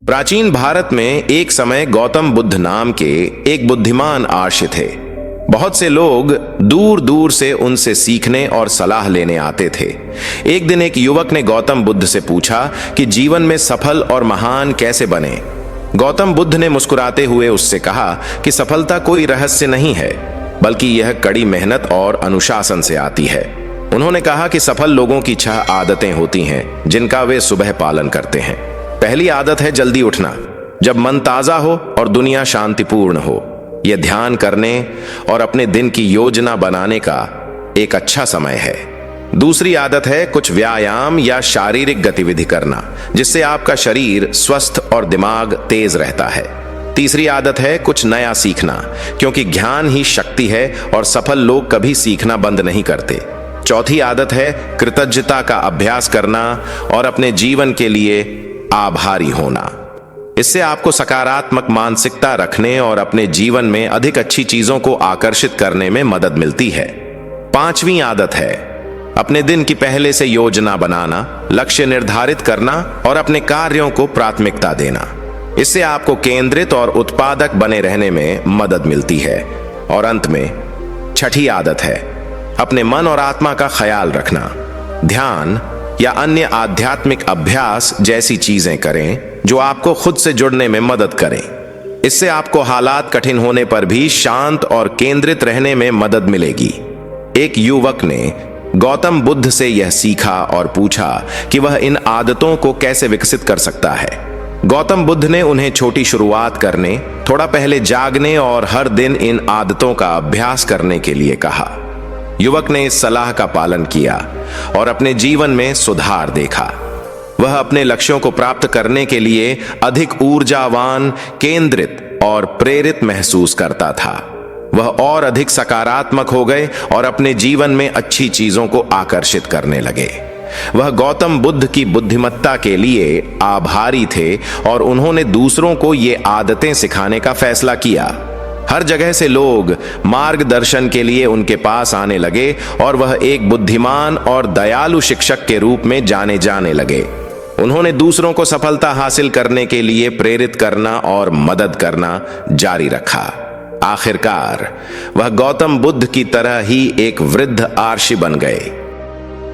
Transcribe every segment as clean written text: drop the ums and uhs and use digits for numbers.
प्राचीन भारत में एक समय गौतम बुद्ध नाम के एक बुद्धिमान आर्षि थे। बहुत से लोग दूर दूर से उनसे सीखने और सलाह लेने आते थे। एक दिन एक युवक ने गौतम बुद्ध से पूछा कि जीवन में सफल और महान कैसे बने। गौतम बुद्ध ने मुस्कुराते हुए उससे कहा कि सफलता कोई रहस्य नहीं है, बल्कि यह कड़ी मेहनत और अनुशासन से आती है। उन्होंने कहा कि सफल लोगों की 6 आदतें होती हैं जिनका वे सुबह पालन करते हैं। पहली आदत है जल्दी उठना, जब मन ताजा हो और दुनिया शांतिपूर्ण हो। यह ध्यान करने और अपने दिन की योजना बनाने का एक अच्छा समय है। दूसरी आदत है कुछ व्यायाम या शारीरिक गतिविधि करना, जिससे आपका शरीर स्वस्थ और दिमाग तेज रहता है। तीसरी आदत है कुछ नया सीखना, क्योंकि ज्ञान ही शक्ति है और सफल लोग कभी सीखना बंद नहीं करते। चौथी आदत है कृतज्ञता का अभ्यास करना और अपने जीवन के लिए आभारी होना। इससे आपको सकारात्मक मानसिकता रखने और अपने जीवन में अधिक अच्छी चीजों को आकर्षित करने में मदद मिलती है। पांचवी आदत है अपने दिन की पहले से योजना बनाना, लक्ष्य निर्धारित करना और अपने कार्यों को प्राथमिकता देना। इससे आपको केंद्रित और उत्पादक बने रहने में मदद मिलती है। और अंत में छठी आदत है अपने मन और आत्मा का ख्याल रखना। ध्यान या अन्य आध्यात्मिक अभ्यास जैसी चीजें करें जो आपको खुद से जुड़ने में मदद करें। इससे आपको हालात कठिन होने पर भी शांत और केंद्रित रहने में मदद मिलेगी। एक युवक ने गौतम बुद्ध से यह सीखा और पूछा कि वह इन आदतों को कैसे विकसित कर सकता है। गौतम बुद्ध ने उन्हें छोटी शुरुआत करने, थोड़ा पहले जागने और हर दिन इन आदतों का अभ्यास करने के लिए कहा। युवक ने इस सलाह का पालन किया और अपने जीवन में सुधार देखा। वह अपने लक्ष्यों को प्राप्त करने के लिए अधिक ऊर्जावान, केंद्रित और प्रेरित महसूस करता था। वह और अधिक सकारात्मक हो गए और अपने जीवन में अच्छी चीजों को आकर्षित करने लगे। वह गौतम बुद्ध की बुद्धिमत्ता के लिए आभारी थे और उन्होंने दूसरों को ये आदतें सिखाने का फैसला किया। हर जगह से लोग मार्गदर्शन के लिए उनके पास आने लगे और वह एक बुद्धिमान और दयालु शिक्षक के रूप में जाने जाने लगे। उन्होंने दूसरों को सफलता हासिल करने के लिए प्रेरित करना और मदद करना जारी रखा। आखिरकार वह गौतम बुद्ध की तरह ही एक वृद्ध आर्षि बन गए।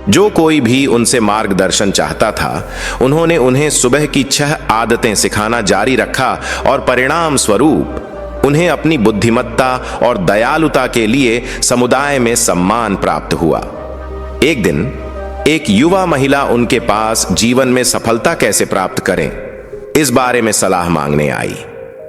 जो कोई भी उनसे मार्गदर्शन चाहता था, उन्होंने उन्हें सुबह की 6 आदतें सिखाना जारी रखा और परिणाम स्वरूप उन्हें अपनी बुद्धिमत्ता और दयालुता के लिए समुदाय में सम्मान प्राप्त हुआ। एक दिन एक युवा महिला उनके पास जीवन में सफलता कैसे प्राप्त करें, इस बारे में सलाह मांगने आई।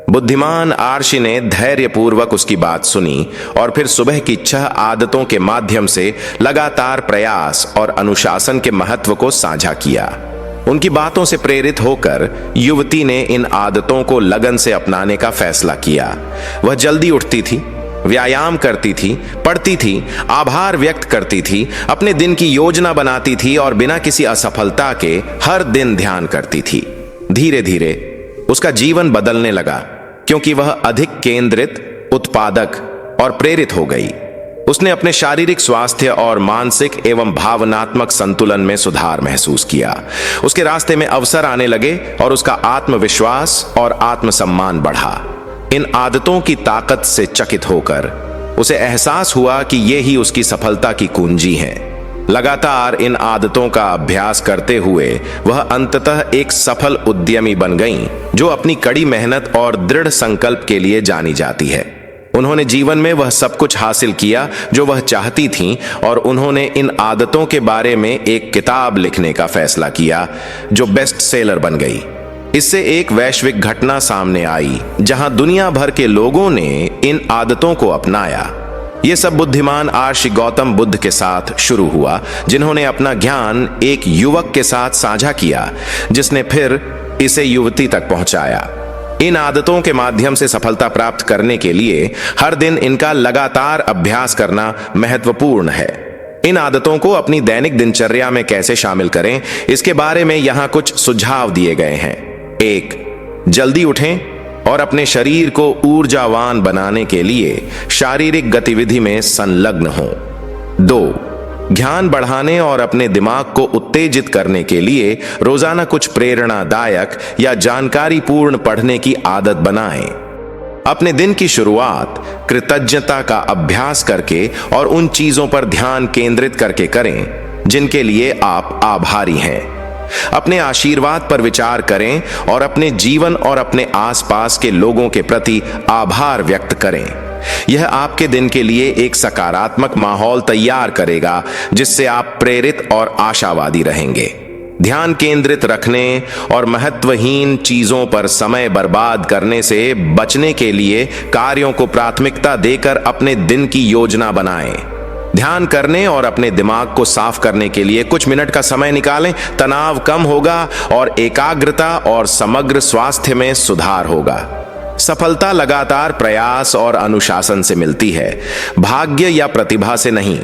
बुद्धिमान आर्षि ने धैर्यपूर्वक उसकी बात सुनी और फिर सुबह की 6 आदतों के माध्यम से लगातार प्रयास और अनुशासन के महत्व को साझा किया। उनकी बातों से प्रेरित होकर युवती ने इन आदतों को लगन से अपनाने का फैसला किया। वह जल्दी उठती थी, व्यायाम करती थी, पढ़ती थी, आभार व्यक्त करती थी, अपने दिन की योजना बनाती थी और बिना किसी असफलता के हर दिन ध्यान करती थी। धीरे धीरे उसका जीवन बदलने लगा, क्योंकि वह अधिक केंद्रित, उत्पादक और प्रेरित हो गई। उसने अपने शारीरिक स्वास्थ्य और मानसिक एवं भावनात्मक संतुलन में सुधार महसूस किया। उसके रास्ते में अवसर आने लगे और उसका आत्मविश्वास और आत्मसम्मान बढ़ा। इन आदतों की ताकत से चकित होकर उसे एहसास हुआ कि ये ही उसकी सफलता की कुंजी है। लगातार इन आदतों का अभ्यास करते हुए वह अंततः एक सफल उद्यमी बन गईं, जो अपनी कड़ी मेहनत और दृढ़ संकल्प के लिए जानी जाती है। उन्होंने जीवन में वह सब कुछ हासिल किया जो वह चाहती थीं और उन्होंने इन आदतों के बारे में एक किताब लिखने का फैसला किया, जो बेस्ट सेलर बन गई। इससे एक वैश्विक घटना सामने आई, जहां दुनिया भर के लोगों ने इन आदतों को अपनाया। यह सब बुद्धिमान आर्षि गौतम बुद्ध के साथ शुरू हुआ, जिन्होंने अपना ज्ञान एक युवक के साथ साझा किया, जिसने फिर इसे युवती तक पहुंचाया। इन आदतों के माध्यम से सफलता प्राप्त करने के लिए हर दिन इनका लगातार अभ्यास करना महत्वपूर्ण है। इन आदतों को अपनी दैनिक दिनचर्या में कैसे शामिल करें, इसके बारे में यहाँ कुछ सुझाव दिए गए हैं। 1. जल्दी उठें और अपने शरीर को ऊर्जावान बनाने के लिए शारीरिक गतिविधि में संलग्न हों। 2. ध्यान बढ़ाने और अपने दिमाग को उत्तेजित करने के लिए रोजाना कुछ प्रेरणादायक या जानकारीपूर्ण पढ़ने की आदत बनाएं। अपने दिन की शुरुआत कृतज्ञता का अभ्यास करके और उन चीजों पर ध्यान केंद्रित करके करें जिनके लिए आप आभारी हैं। अपने आशीर्वाद पर विचार करें और अपने जीवन और अपने आसपास के लोगों के प्रति आभार व्यक्त करें। यह आपके दिन के लिए एक सकारात्मक माहौल तैयार करेगा जिससे आप प्रेरित और आशावादी रहेंगे। ध्यान केंद्रित रखने और महत्वहीन चीजों पर समय बर्बाद करने से बचने के लिए कार्यों को प्राथमिकता देकर अपने दिन की योजना बनाएं। ध्यान करने और अपने दिमाग को साफ करने के लिए कुछ मिनट का समय निकालें। तनाव कम होगा और एकाग्रता और समग्र स्वास्थ्य में सुधार होगा। सफलता लगातार प्रयास और अनुशासन से मिलती है, भाग्य या प्रतिभा से नहीं।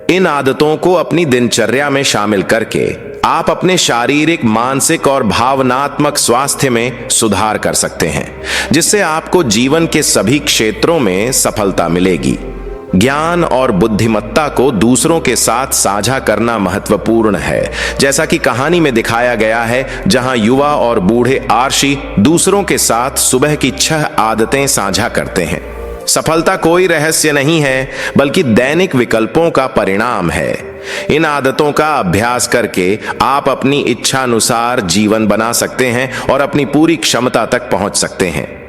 इन आदतों को अपनी दिनचर्या में शामिल करके आप अपने शारीरिक, मानसिक और भावनात्मक स्वास्थ्य में सुधार कर सकते हैं, जिससे आपको जीवन के सभी क्षेत्रों में सफलता मिलेगी। ज्ञान और बुद्धिमत्ता को दूसरों के साथ साझा करना महत्वपूर्ण है, जैसा कि कहानी में दिखाया गया है, जहां युवा और बूढ़े आर्षि दूसरों के साथ सुबह की 6 आदतें साझा करते हैं। सफलता कोई रहस्य नहीं है, बल्कि दैनिक विकल्पों का परिणाम है। इन आदतों का अभ्यास करके आप अपनी इच्छानुसार जीवन बना सकते हैं और अपनी पूरी क्षमता तक पहुंच सकते हैं।